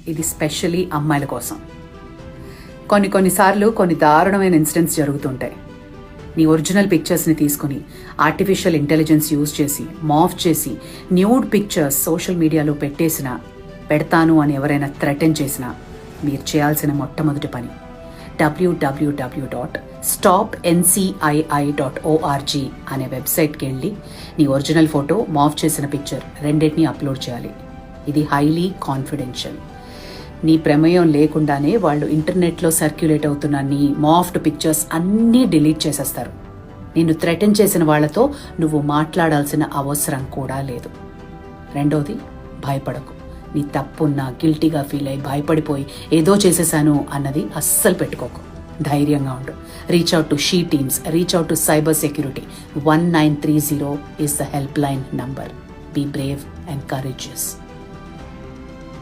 ఇది స్పెషల్లీ అమ్మాయిల కోసం. కొన్నిసార్లు కొన్ని దారుణమైన ఇన్సిడెంట్స్ జరుగుతుంటాయి. నీ ఒరిజినల్ పిక్చర్స్ని తీసుకుని ఆర్టిఫిషియల్ ఇంటెలిజెన్స్ యూజ్ చేసి మాఫ్ చేసి న్యూడ్ పిక్చర్స్ సోషల్ మీడియాలో పెడతాను అని ఎవరైనా థ్రెటన్ చేసినా మీరు చేయాల్సిన మొట్టమొదటి పని www.stopncii.org అనే వెబ్సైట్కి వెళ్ళి నీ ఒరిజినల్ ఫోటో, మాఫ్ చేసిన పిక్చర్ రెండింటినీ అప్లోడ్ చేయాలి. ఇది హైలీ కాన్ఫిడెన్షియల్. నీ ప్రమేయం లేకుండానే వాళ్ళు ఇంటర్నెట్లో సర్క్యులేట్ అవుతున్న నీ మాఫ్డ్ పిక్చర్స్ అన్నీ డిలీట్ చేసేస్తారు. నిన్ను థ్రెటన్ చేసిన వాళ్లతో నువ్వు మాట్లాడాల్సిన అవసరం కూడా లేదు. రెండోది, భయపడకు. నీ తప్పున్నా గిల్టీగా ఫీల్ అయి భయపడిపోయి ఏదో చేసేసాను అన్నది అస్సలు పెట్టుకోకు. ధైర్యంగా ఉండు. Reach out to she teams, reach out to cyber security. 1930 is the helpline number. Be brave and courageous.